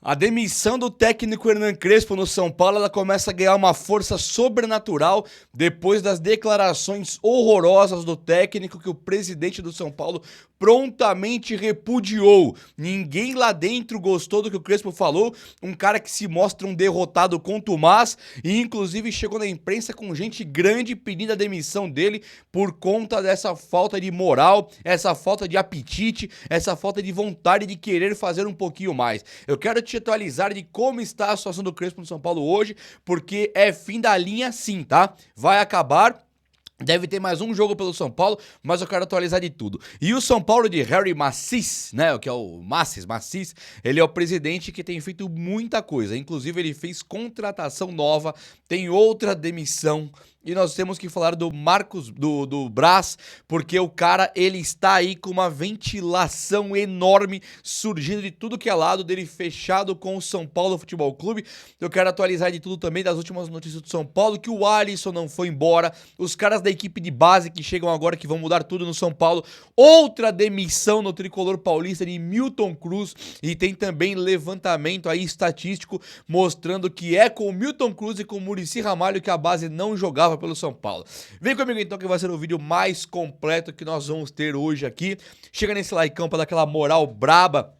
A demissão do técnico Hernan Crespo no São Paulo, ela começa a ganhar uma força sobrenatural depois das declarações horrorosas do técnico que o presidente do São Paulo prontamente repudiou. Ninguém lá dentro gostou do que o Crespo falou, um cara que se mostra um derrotado contumaz e inclusive chegou na imprensa com gente grande pedindo a demissão dele por conta dessa falta de moral, essa falta de apetite, essa falta de vontade de querer fazer um pouquinho mais. Eu quero te atualizar de como está a situação do Crespo no São Paulo hoje, porque é fim da linha sim, tá? Vai acabar. Deve ter mais um jogo pelo São Paulo, mas eu quero atualizar de tudo. E o São Paulo de Harry Macis, né, que é o Macis, ele é o presidente que tem feito muita coisa. Inclusive ele fez contratação nova, tem outra demissão. E nós temos que falar do Marcos, do Braz, porque o cara, ele está aí com uma ventilação enorme, surgindo de tudo que é lado, dele fechado com o São Paulo Futebol Clube. Eu quero atualizar de tudo também, das últimas notícias do São Paulo, que o Alisson não foi embora, os caras da equipe de base que chegam agora, que vão mudar tudo no São Paulo, outra demissão no tricolor paulista de Milton Cruz, e tem também levantamento aí estatístico, mostrando que é com o Milton Cruz e com o Muricy Ramalho que a base não jogava pelo São Paulo. Vem comigo então que vai ser o vídeo mais completo que nós vamos ter hoje aqui. Chega nesse likeão pra dar aquela moral braba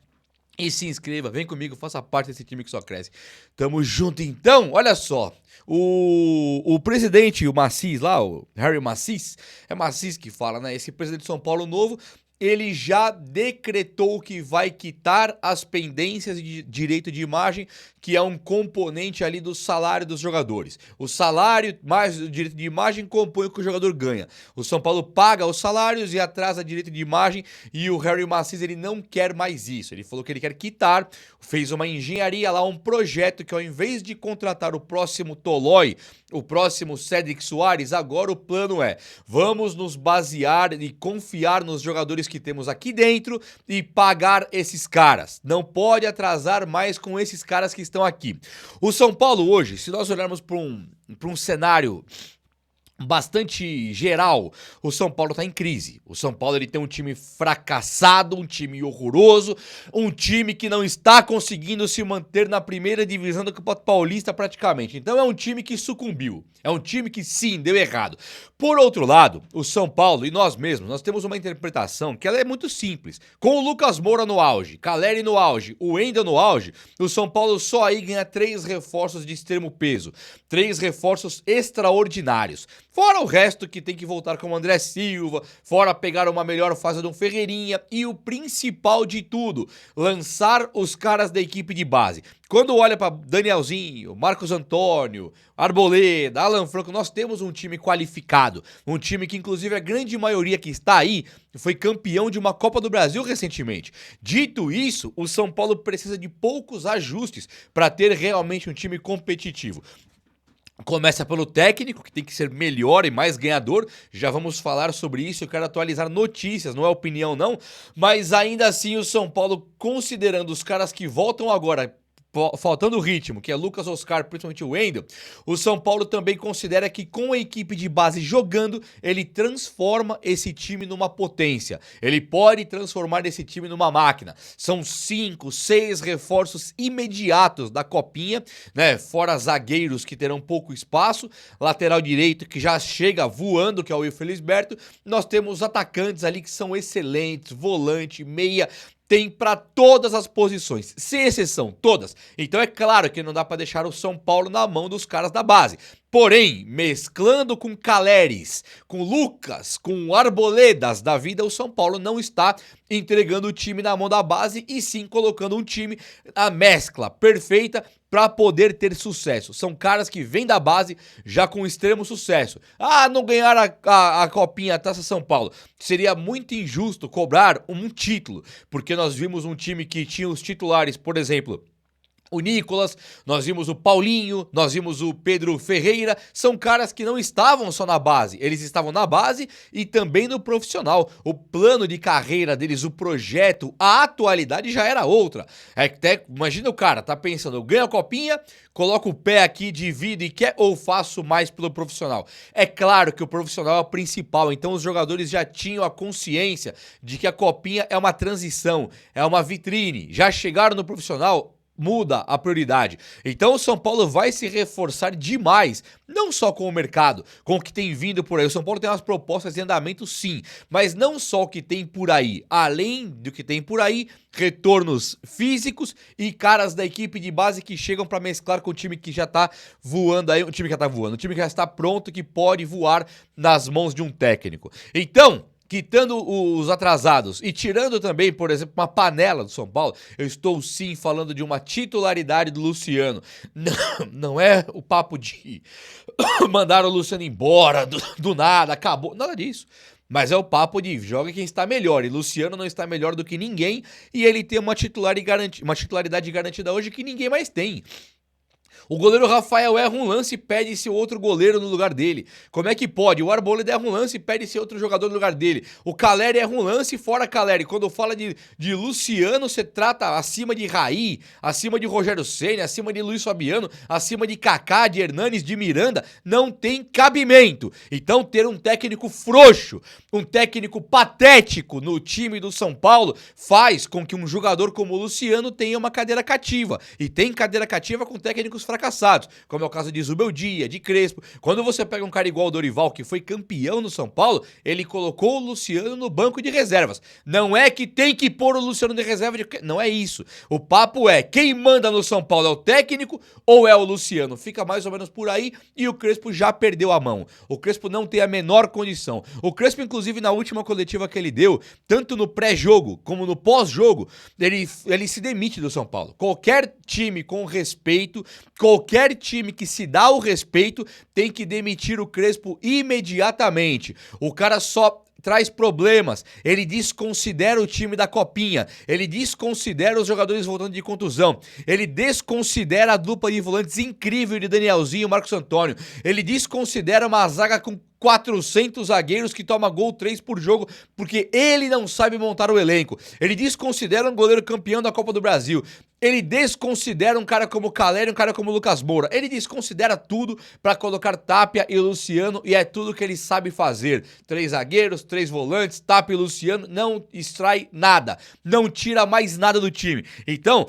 e se inscreva, vem comigo, faça parte desse time que só cresce. Tamo junto então, olha só. O presidente, o Macis lá, o Harry Macis, é Macis que fala, né? Esse presidente de São Paulo novo, ele já decretou que vai quitar as pendências de direito de imagem, que é um componente ali do salário dos jogadores. O salário mais o direito de imagem compõe o que o jogador ganha. O São Paulo paga os salários e atrasa direito de imagem, e o Harry Macis, ele não quer mais isso. Ele falou que ele quer quitar, fez uma engenharia lá, um projeto que ao invés de contratar o próximo Tolói, o próximo Cédric Soares, agora o plano é: vamos nos basear e confiar nos jogadores que temos aqui dentro e pagar esses caras. Não pode atrasar mais com esses caras que estão aqui. O São Paulo hoje, se nós olharmos para um cenário bastante geral, o São Paulo tá em crise. O São Paulo, ele tem um time fracassado, um time horroroso, um time que não está conseguindo se manter na primeira divisão do Campeonato Paulista praticamente. Então é um time que sucumbiu. É um time que sim, deu errado. Por outro lado, o São Paulo e nós mesmos, nós temos uma interpretação que ela é muito simples. Com o Lucas Moura no auge, Caleri no auge, o Wendel no auge, o São Paulo só aí ganha 3 reforços de extremo peso. 3 reforços extraordinários. Fora o resto que tem que voltar com o André Silva, fora pegar uma melhor fase do Ferreirinha e o principal de tudo, lançar os caras da equipe de base. Quando olha para Danielzinho, Marcos Antônio, Arboleda, Alan Franco, nós temos um time qualificado, um time que inclusive a grande maioria que está aí foi campeão de uma Copa do Brasil recentemente. Dito isso, o São Paulo precisa de poucos ajustes para ter realmente um time competitivo. Começa pelo técnico, que tem que ser melhor e mais ganhador. Já vamos falar sobre isso, eu quero atualizar notícias, não é opinião não. Mas ainda assim o São Paulo, considerando os caras que voltam agora, faltando ritmo, que é Lucas Oscar, principalmente o Wendel, o São Paulo também considera que com a equipe de base jogando, ele transforma esse time numa potência. Ele pode transformar esse time numa máquina. São 5, 6 reforços imediatos da copinha, né? Fora zagueiros que terão pouco espaço, lateral direito que já chega voando, que é o Will Felisberto. Nós temos atacantes ali que são excelentes, volante, meia, tem para todas as posições, sem exceção, todas. Então é claro que não dá para deixar o São Paulo na mão dos caras da base. Porém, mesclando com Caleres, com Lucas, com Arboledas da vida, o São Paulo não está entregando o time na mão da base e sim colocando um time, a mescla perfeita para poder ter sucesso. São caras que vêm da base já com extremo sucesso. Ah, não ganhar a Copinha, a Taça São Paulo. Seria muito injusto cobrar um título, porque nós vimos um time que tinha os titulares, por exemplo, o Nicolas, nós vimos o Paulinho, nós vimos o Pedro Ferreira, são caras que não estavam só na base, eles estavam na base e também no profissional. O plano de carreira deles, o projeto, a atualidade já era outra. Até, imagina o cara, tá pensando, eu ganho a copinha, coloco o pé aqui, divido e quer ou faço mais pelo profissional. É claro que o profissional é o principal, então os jogadores já tinham a consciência de que a copinha é uma transição, é uma vitrine. Já chegaram no profissional muda a prioridade. Então o São Paulo vai se reforçar demais, não só com o mercado, com o que tem vindo por aí. O São Paulo tem umas propostas em andamento, sim, mas não só o que tem por aí. Além do que tem por aí, retornos físicos e caras da equipe de base que chegam para mesclar com o time que já tá voando aí, o time que já tá voando, o time que já está pronto, que pode voar nas mãos de um técnico. Então, quitando os atrasados e tirando também, por exemplo, uma panela do São Paulo, eu estou sim falando de uma titularidade do Luciano. Não é o papo de mandar o Luciano embora do nada, acabou, nada disso. Mas é o papo de joga quem está melhor, e Luciano não está melhor do que ninguém, e ele tem uma titularidade garantida hoje que ninguém mais tem. O goleiro Rafael erra um lance e pede-se outro goleiro no lugar dele. Como é que pode? O Arboleda erra um lance e pede-se outro jogador no lugar dele. O Caleri erra um lance e fora Caleri. Quando fala de Luciano, você trata acima de Raí, acima de Rogério Ceni, acima de Luiz Fabiano, acima de Kaká, de Hernanes, de Miranda. Não tem cabimento. Então ter um técnico frouxo, um técnico patético no time do São Paulo faz com que um jogador como o Luciano tenha uma cadeira cativa. E tem cadeira cativa com técnicos fracassados, como é o caso de Zubeldia, de Crespo. Quando você pega um cara igual o Dorival, que foi campeão no São Paulo, ele colocou o Luciano no banco de reservas. Não é que tem que pôr o Luciano de reserva, não é isso. O papo é, quem manda no São Paulo é o técnico ou é o Luciano? Fica mais ou menos por aí e o Crespo já perdeu a mão. O Crespo não tem a menor condição. O Crespo, inclusive, na última coletiva que ele deu, tanto no pré-jogo como no pós-jogo, ele se demite do São Paulo. Qualquer time com respeito, qualquer time que se dá o respeito tem que demitir o Crespo imediatamente. O cara só traz problemas, ele desconsidera o time da Copinha, ele desconsidera os jogadores voltando de contusão, ele desconsidera a dupla de volantes incrível de Danielzinho e Marcos Antônio, ele desconsidera uma zaga com 400 zagueiros que toma gol 3 por jogo, porque ele não sabe montar o elenco. Ele desconsidera um goleiro campeão da Copa do Brasil. Ele desconsidera um cara como o Caleri, um cara como o Lucas Moura. Ele desconsidera tudo para colocar Tapia e Luciano, e é tudo que ele sabe fazer. 3 zagueiros, 3 volantes, Tapia e Luciano, não extrai nada. Não tira mais nada do time. Então,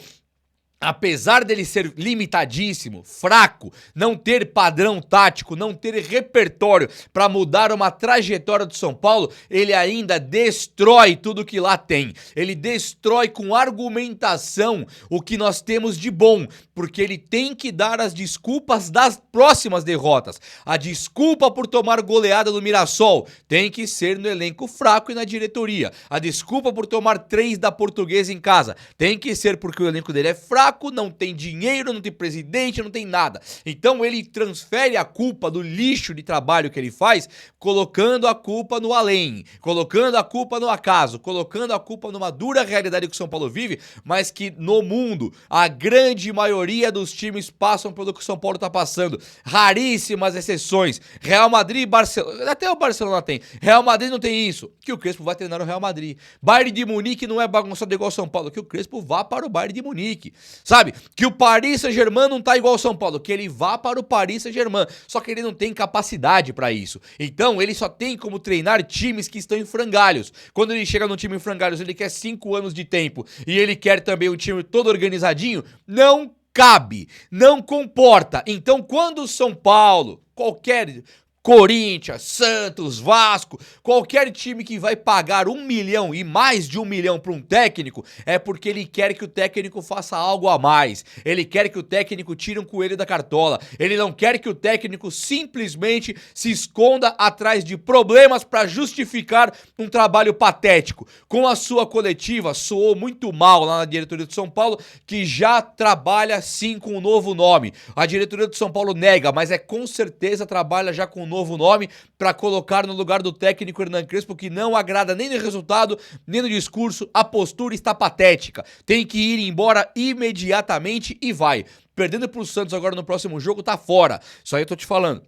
apesar dele ser limitadíssimo, fraco, não ter padrão tático, não ter repertório para mudar uma trajetória do São Paulo, ele ainda destrói tudo que lá tem. Ele destrói com argumentação o que nós temos de bom, porque ele tem que dar as desculpas das próximas derrotas. A desculpa por tomar goleada do Mirassol tem que ser no elenco fraco e na diretoria. A desculpa por tomar 3 da Portuguesa em casa tem que ser porque o elenco dele é fraco, não tem dinheiro, não tem presidente, não tem nada. Então ele transfere a culpa do lixo de trabalho que ele faz, colocando a culpa no além, colocando a culpa no acaso, colocando a culpa numa dura realidade que o São Paulo vive, mas que no mundo a grande maioria dos times passam pelo que o São Paulo tá passando. Raríssimas exceções. Real Madrid e Barcelona, até o Barcelona tem. Real Madrid não tem isso, que o Crespo vai treinar no Real Madrid. Bayern de Munique não é bagunçado igual o São Paulo, que o Crespo vá para o Bayern de Munique. Sabe? Que o Paris Saint-Germain não tá igual ao São Paulo, que ele vá para o Paris Saint-Germain, só que ele não tem capacidade para isso. Então ele só tem como treinar times que estão em frangalhos. Quando ele chega num time em frangalhos, ele quer 5 anos de tempo e ele quer também um time todo organizadinho, não cabe, não comporta. Então quando o São Paulo, qualquer Corinthians, Santos, Vasco, qualquer time que vai pagar 1 milhão e mais de 1 milhão para um técnico, é porque ele quer que o técnico faça algo a mais. Ele quer que o técnico tire um coelho da cartola. Ele não quer que o técnico simplesmente se esconda atrás de problemas para justificar um trabalho patético. Com a sua coletiva, soou muito mal lá na diretoria do São Paulo, que já trabalha sim com um novo nome. A diretoria do São Paulo nega, mas com certeza trabalha já com um novo nome para colocar no lugar do técnico Hernan Crespo, que não agrada nem no resultado, nem no discurso. A postura está patética. Tem que ir embora imediatamente e vai. Perdendo pro Santos agora no próximo jogo, tá fora. Isso aí eu tô te falando.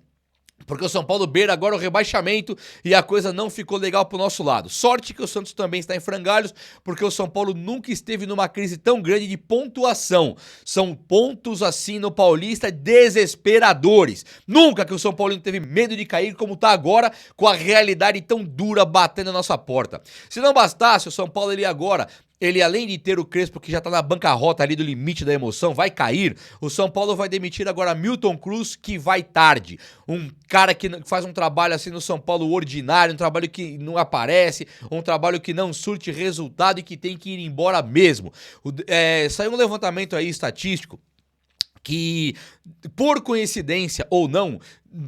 Porque o São Paulo beira agora o rebaixamento e a coisa não ficou legal pro nosso lado. Sorte que o Santos também está em frangalhos, porque o São Paulo nunca esteve numa crise tão grande de pontuação. São pontos assim no Paulista desesperadores. Nunca que o São Paulo teve medo de cair como tá agora, com a realidade tão dura batendo na nossa porta. Se não bastasse, o São Paulo ele agora ele além de ter o Crespo que já tá na bancarrota ali do limite da emoção, vai cair, o São Paulo vai demitir agora Milton Cruz, que vai tarde. Um cara que faz um trabalho assim no São Paulo ordinário, um trabalho que não aparece, um trabalho que não surte resultado e que tem que ir embora mesmo. Saiu um levantamento aí estatístico que, por coincidência ou não,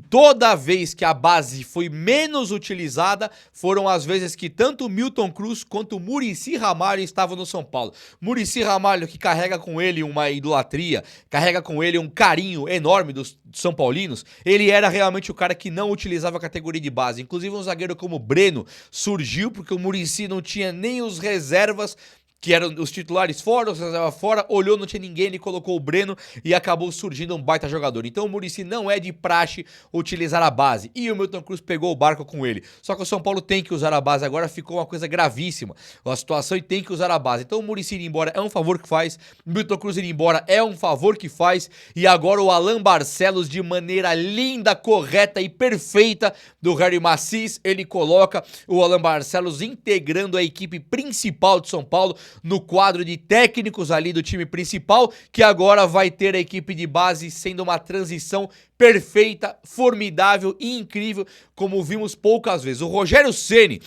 toda vez que a base foi menos utilizada, foram as vezes que tanto Milton Cruz quanto Muricy Ramalho estavam no São Paulo. Muricy Ramalho, que carrega com ele uma idolatria, carrega com ele um carinho enorme dos São Paulinos, ele era realmente o cara que não utilizava a categoria de base. Inclusive um zagueiro como Breno surgiu porque o Muricy não tinha nem os reservas, que eram os titulares fora, os reservas fora, olhou, não tinha ninguém, ele colocou o Breno e acabou surgindo um baita jogador. Então o Muricy não é de praxe utilizar a base, e o Milton Cruz pegou o barco com ele. Só que o São Paulo tem que usar a base agora, ficou uma coisa gravíssima a situação e tem que usar a base. Então o Muricy ir embora é um favor que faz, o Milton Cruz ir embora é um favor que faz, e agora o Alan Barcelos, de maneira linda, correta e perfeita do Harry Macis, ele coloca o Alan Barcelos integrando a equipe principal de São Paulo, no quadro de técnicos ali do time principal, que agora vai ter a equipe de base sendo uma transição perfeita, formidável e incrível, como vimos poucas vezes. O Rogério Ceni,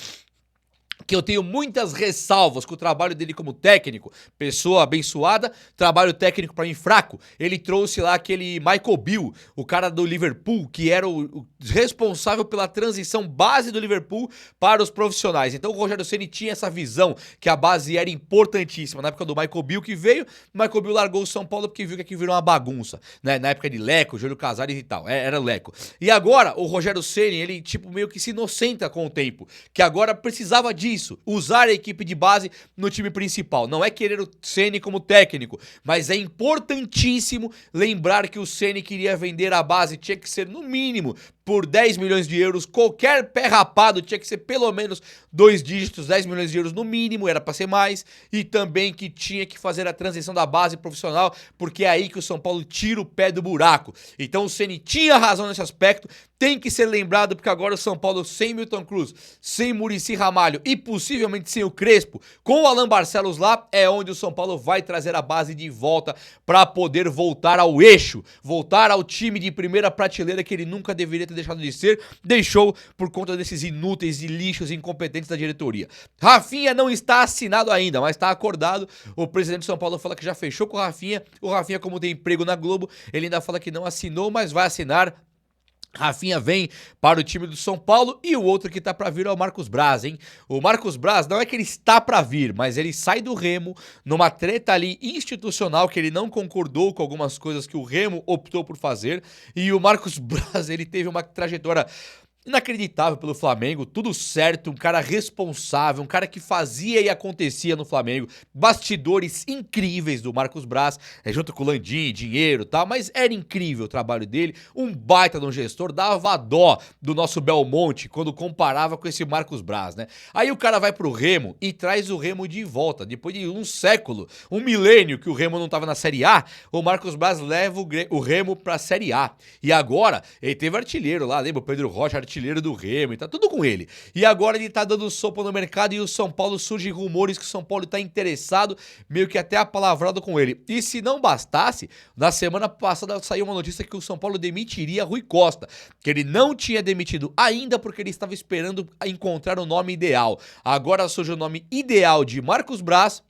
que eu tenho muitas ressalvas com o trabalho dele como técnico, pessoa abençoada, trabalho técnico pra mim fraco, ele trouxe lá aquele Michael Beale, o cara do Liverpool, que era o responsável pela transição base do Liverpool para os profissionais. Então o Rogério Ceni tinha essa visão que a base era importantíssima. Na época do Michael Beale que veio, o Michael Beale largou o São Paulo porque viu que aqui virou uma bagunça, né? Na época de Leco, Júlio Casares e tal, era Leco. E agora o Rogério Ceni, ele tipo meio que se inocenta com o tempo, que agora precisava disso, usar a equipe de base no time principal. Não é querer o Ceni como técnico, mas é importantíssimo lembrar que o Ceni queria vender a base, tinha que ser no mínimo por 10 milhões de euros, qualquer pé rapado tinha que ser pelo menos 2 dígitos, 10 milhões de euros no mínimo, era pra ser mais, e também que tinha que fazer a transição da base profissional, porque é aí que o São Paulo tira o pé do buraco. Então o Ceni tinha razão nesse aspecto, tem que ser lembrado, porque agora o São Paulo sem Milton Cruz, sem Muricy Ramalho e possivelmente sem o Crespo, com o Alan Barcelos lá, é onde o São Paulo vai trazer a base de volta para poder voltar ao eixo, voltar ao time de primeira prateleira que ele nunca deveria ter deixado de ser, deixou por conta desses inúteis e lixos incompetentes da diretoria. Rafinha não está assinado ainda, mas está acordado. O presidente de São Paulo fala que já fechou com o Rafinha. O Rafinha, como tem emprego na Globo, ele ainda fala que não assinou, mas vai assinar. Rafinha vem para o time do São Paulo, e o outro que tá pra vir é o Marcos Braz, hein? O Marcos Braz não é que ele está pra vir, mas ele sai do Remo numa treta ali institucional, que ele não concordou com algumas coisas que o Remo optou por fazer, e o Marcos Braz, ele teve uma trajetória inacreditável pelo Flamengo, tudo certo, um cara responsável, um cara que fazia e acontecia no Flamengo, bastidores incríveis do Marcos Braz, junto com o Landim, dinheiro e tal, mas era incrível o trabalho dele, um baita de um gestor, dava dó do nosso Belmonte quando comparava com esse Marcos Braz, né? Aí o cara vai pro Remo e traz o Remo de volta, depois de um século, um milênio que o Remo não tava na Série A, o Marcos Braz leva o Remo pra Série A, e agora ele teve artilheiro lá, lembra o Pedro Rocha, artilheiro do Remo, e tá tudo com ele. E agora ele tá dando sopa no mercado, e o São Paulo, surgem rumores que o São Paulo tá interessado, meio que até apalavrado com ele. E se não bastasse, na semana passada saiu uma notícia que o São Paulo demitiria Rui Costa, que ele não tinha demitido ainda porque ele estava esperando encontrar o nome ideal. Agora surge o nome ideal de Marcos Braz,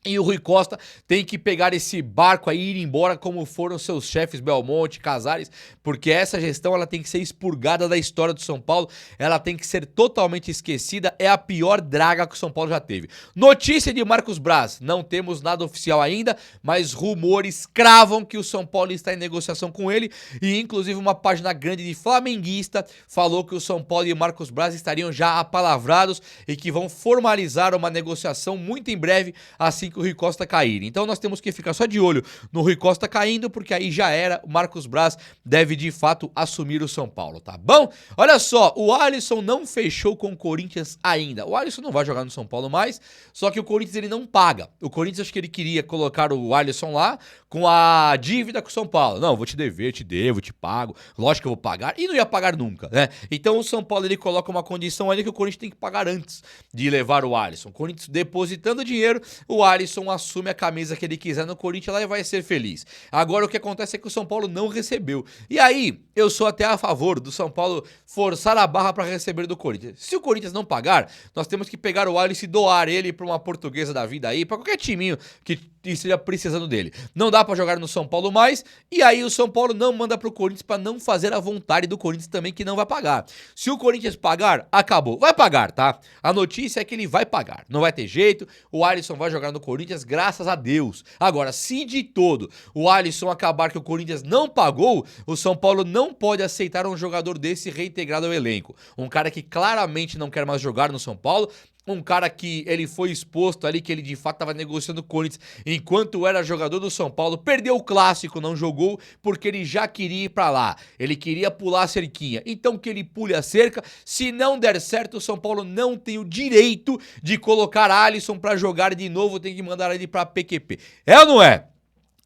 e o Rui Costa tem que pegar esse barco aí e ir embora, como foram seus chefes Belmonte, Casares, porque essa gestão ela tem que ser expurgada da história do São Paulo, ela tem que ser totalmente esquecida, é a pior draga que o São Paulo já teve. Notícia de Marcos Braz, não temos nada oficial ainda, mas rumores cravam que o São Paulo está em negociação com ele, e inclusive uma página grande de flamenguista falou que o São Paulo e o Marcos Braz estariam já apalavrados e que vão formalizar uma negociação muito em breve, assim assim que o Rui Costa cair. Então nós temos que ficar só de olho no Rui Costa caindo, porque aí já era, o Marcos Braz deve de fato assumir o São Paulo, tá bom? Olha só, o Alisson não fechou com o Corinthians ainda. O Alisson não vai jogar no São Paulo mais, só que o Corinthians ele não paga. O Corinthians acho que ele queria colocar o Alisson lá com a dívida com o São Paulo. Não, vou te dever, te devo, te pago. Lógico que eu vou pagar. E não ia pagar nunca, né? Então o São Paulo ele coloca uma condição ali que o Corinthians tem que pagar antes de levar o Alisson. O Corinthians depositando dinheiro, o Alisson assume a camisa que ele quiser no Corinthians lá e vai ser feliz. Agora o que acontece é que o São Paulo não recebeu. E aí, eu sou até a favor do São Paulo forçar a barra para receber do Corinthians. Se o Corinthians não pagar, nós temos que pegar o Alisson e doar ele para uma Portuguesa da vida aí, para qualquer timinho que esteja precisando dele. Não dá para jogar no São Paulo mais, e aí o São Paulo não manda pro Corinthians para não fazer a vontade do Corinthians também, que não vai pagar. Se o Corinthians pagar, acabou. Vai pagar, tá? A notícia é que ele vai pagar. Não vai ter jeito, o Alisson vai jogar no Corinthians, graças a Deus. Agora, se de todo o Alisson acabar que o Corinthians não pagou, o São Paulo não pode aceitar um jogador desse reintegrado ao elenco. Um cara que claramente não quer mais jogar no São Paulo, um cara que ele foi exposto ali, que ele de fato estava negociando com o Corinthians enquanto era jogador do São Paulo, perdeu o clássico, não jogou porque ele já queria ir pra lá, ele queria pular a cerquinha, então que ele pule a cerca, se não der certo o São Paulo não tem o direito de colocar Alisson pra jogar de novo, tem que mandar ele pra PQP, é ou não é?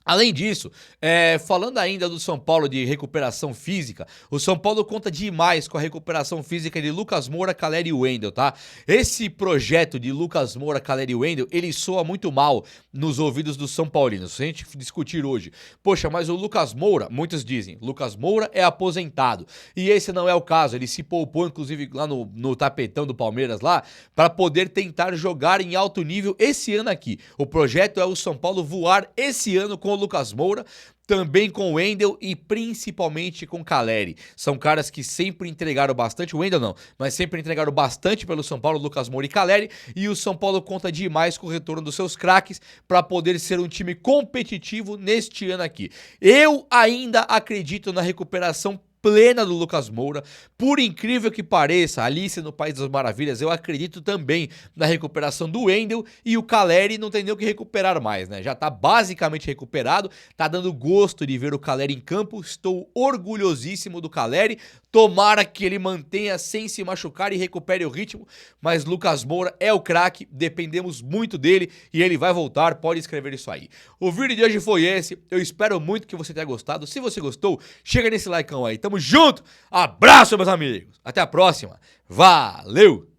Além disso, falando ainda do São Paulo de recuperação física, o São Paulo conta demais com a recuperação física de Lucas Moura, Calleri e Wendel, tá? Esse projeto de Lucas Moura, Calleri e Wendel, ele soa muito mal nos ouvidos dos São Paulinos. Se a gente discutir hoje, poxa, mas o Lucas Moura, muitos dizem, Lucas Moura é aposentado. E esse não é o caso, ele se poupou inclusive lá no tapetão do Palmeiras lá, para poder tentar jogar em alto nível esse ano aqui. O projeto é o São Paulo voar esse ano com o Lucas Moura, também com o Wendel e principalmente com o Calleri. São caras que sempre entregaram bastante, o Wendel não, mas sempre entregaram bastante pelo São Paulo, Lucas Moura e Calleri, e o São Paulo conta demais com o retorno dos seus craques para poder ser um time competitivo neste ano aqui. Eu ainda acredito na recuperação plena do Lucas Moura, por incrível que pareça, Alice no País das Maravilhas, eu acredito também na recuperação do Wendel, e o Calleri não tem nem o que recuperar mais, né? Já tá basicamente recuperado, tá dando gosto de ver o Calleri em campo, estou orgulhosíssimo do Calleri, tomara que ele mantenha sem se machucar e recupere o ritmo, mas Lucas Moura é o craque, dependemos muito dele e ele vai voltar, pode escrever isso aí. O vídeo de hoje foi esse, eu espero muito que você tenha gostado, se você gostou, chega nesse likeão aí, tamo junto, abraço meus amigos, até a próxima, valeu!